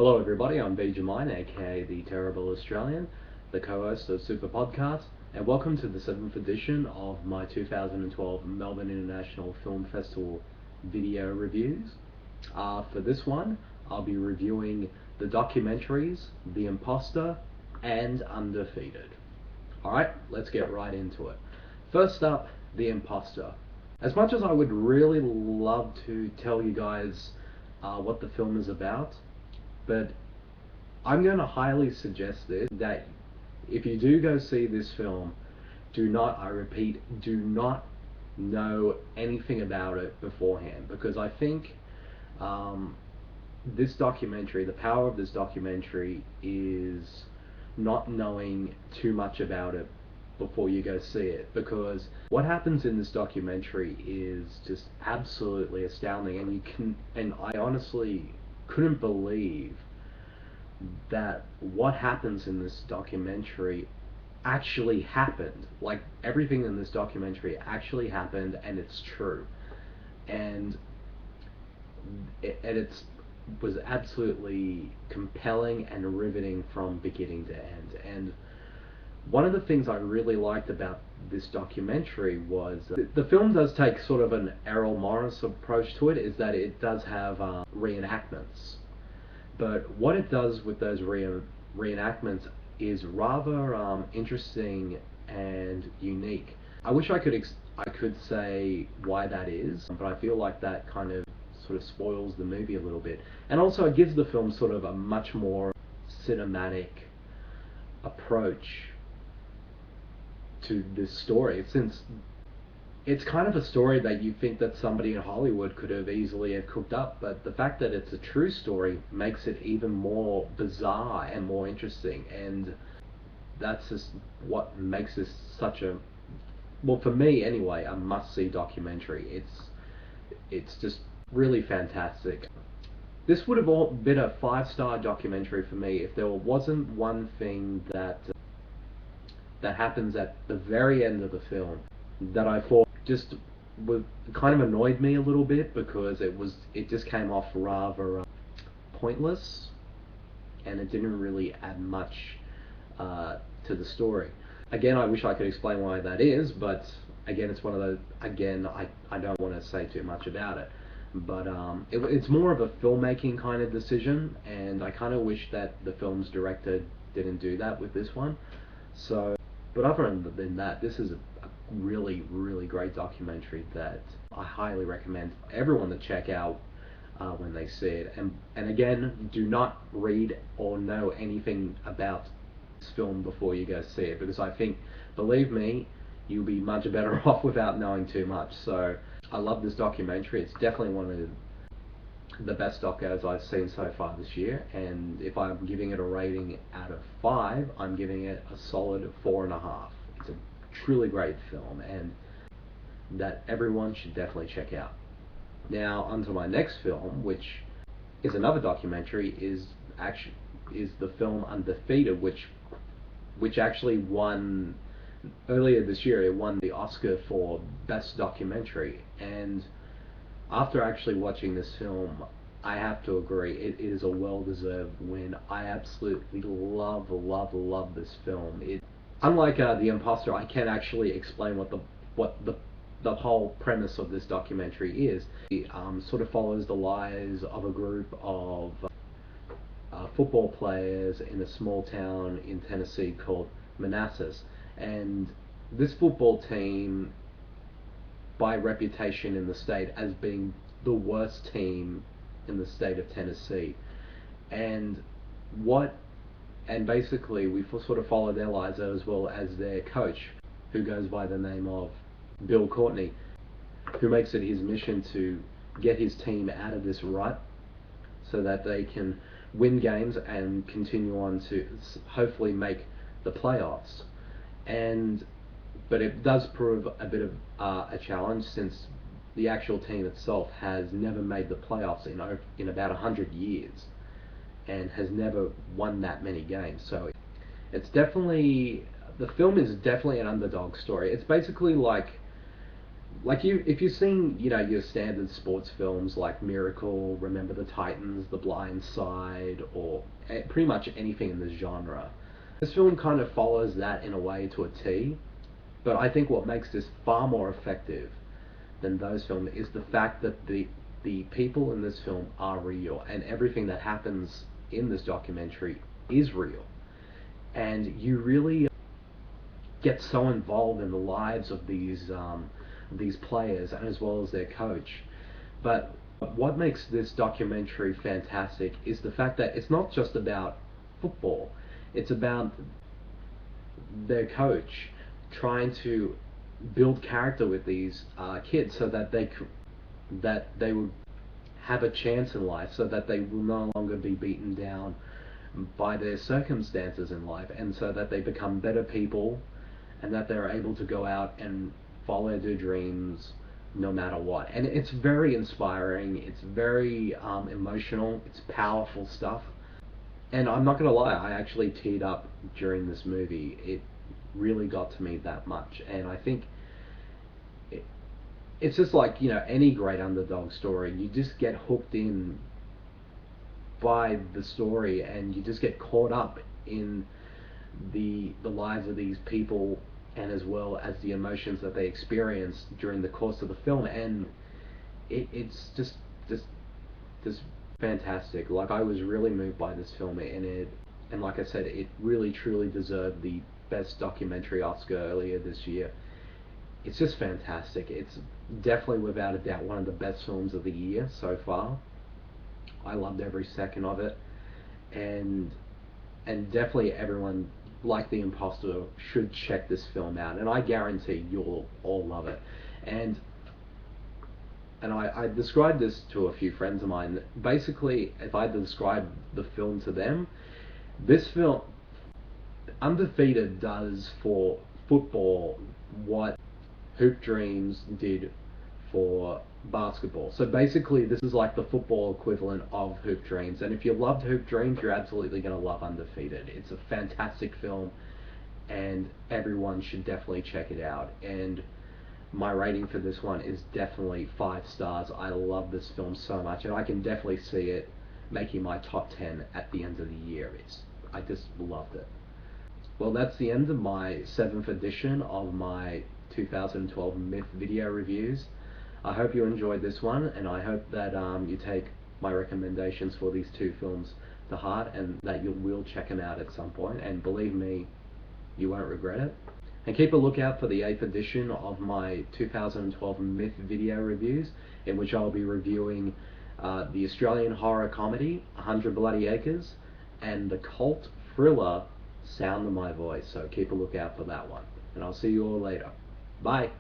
Hello everybody, I'm Bede, aka the Terrible Australian, the co-host of Super Podcast, and welcome to the 7th edition of my 2012 Melbourne International Film Festival video reviews. For this one, I'll be reviewing the documentaries The Imposter and Undefeated. Alright, let's get right into it. First up, The Imposter. As much as I would really love to tell you guys what the film is about, but I'm going to highly suggest that if you do go see this film, do not, I repeat, do not know anything about it beforehand, because I think this documentary, the power of this documentary is not knowing too much about it before you go see it, because what happens in this documentary is just absolutely astounding, and I honestly couldn't believe that what happens in this documentary actually happened. Like, everything in this documentary actually happened, and it's true, and it was absolutely compelling and riveting from beginning to end. And one of the things I really liked about this documentary was the film does take sort of an Errol Morris approach to it, is that it does have reenactments. But what it does with those reenactments is rather interesting and unique. I wish I could say why that is, but I feel like that kind of sort of spoils the movie a little bit. And also it gives the film sort of a much more cinematic approach to this story, since it's kind of a story that you think that somebody in Hollywood could have easily have cooked up, but the fact that it's a true story makes it even more bizarre and more interesting, and that's just what makes this such a, well, for me anyway, a must-see documentary. It's just really fantastic. This would have all been a 5-star documentary for me if there wasn't one thing that happens at the very end of the film that I thought just kind of annoyed me a little bit, because it just came off rather pointless, and it didn't really add much to the story. Again, I wish I could explain why that is, but again, it's one of those, again, I don't want to say too much about it, but it's more of a filmmaking kind of decision, and I kind of wish that the film's director didn't do that with this one. So, but other than that, this is a really, really great documentary that I highly recommend everyone to check out when they see it. And again, do not read or know anything about this film before you go see it, because I think, believe me, you'll be much better off without knowing too much. So I love this documentary. It's definitely one of the best docos I've seen so far this year, and if I'm giving it a rating out of 5, I'm giving it a solid 4.5. It's a truly great film, and that everyone should definitely check out. Now, onto my next film, which is another documentary, is the film Undefeated, which actually won earlier this year. It won the Oscar for Best Documentary, and after actually watching this film, I have to agree, it is a well-deserved win. I absolutely love this film. Unlike The Imposter, I can't actually explain what the whole premise of this documentary is. It sort of follows the lives of a group of football players in a small town in Tennessee called Manassas, and this football team, by reputation in the state as being the worst team in the state of Tennessee, and basically we sort of follow their lives, as well as their coach, who goes by the name of Bill Courtney, who makes it his mission to get his team out of this rut so that they can win games and continue on to hopefully make the playoffs. But it does prove a bit of a challenge, since the actual team itself has never made the playoffs in about 100 years, and has never won that many games. So the film is definitely an underdog story. It's basically like like if you've seen, your standard sports films like Miracle, Remember the Titans, The Blind Side, or pretty much anything in this genre, this film kind of follows that in a way to a T. But I think what makes this far more effective than those films is the fact that the people in this film are real, and everything that happens in this documentary is real, and you really get so involved in the lives of these players and as well as their coach. But what makes this documentary fantastic is the fact that it's not just about football. It's about their coach trying to build character with these kids so that they would have a chance in life, so that they will no longer be beaten down by their circumstances in life, and so that they become better people, and that they're able to go out and follow their dreams no matter what. And it's very inspiring, it's very emotional, it's powerful stuff. And I'm not gonna lie, I actually teared up during this movie. It really got to me that much, and I think it's just like, any great underdog story. You just get hooked in by the story, and you just get caught up in the lives of these people, and as well as the emotions that they experience during the course of the film. And it's just fantastic. Like, I was really moved by this film, and like I said, it really truly deserved the best documentary Oscar earlier this year. It's just fantastic. It's definitely, without a doubt, one of the best films of the year so far. I loved every second of it, and definitely everyone, like The Imposter, should check this film out, and I guarantee you'll all love it. And I described this to a few friends of mine. Basically, if I describe the film to them, this film, Undefeated, does for football what Hoop Dreams did for basketball. So basically, this is like the football equivalent of Hoop Dreams. And if you loved Hoop Dreams, you're absolutely going to love Undefeated. It's a fantastic film, and everyone should definitely check it out. And my rating for this one is definitely 5 stars. I love this film so much, and I can definitely see it making my top 10 at the end of the year. I just loved it. Well, that's the end of my 7th edition of my 2012 MIFF video reviews. I hope you enjoyed this one, and I hope that you take my recommendations for these 2 films to heart, and that you will check them out at some point, and believe me, you won't regret it. And keep a lookout for the 8th edition of my 2012 MIFF video reviews, in which I'll be reviewing the Australian horror comedy 100 Bloody Acres and the cult thriller Sound of My Voice. So keep a lookout for that one. And I'll see you all later. Bye.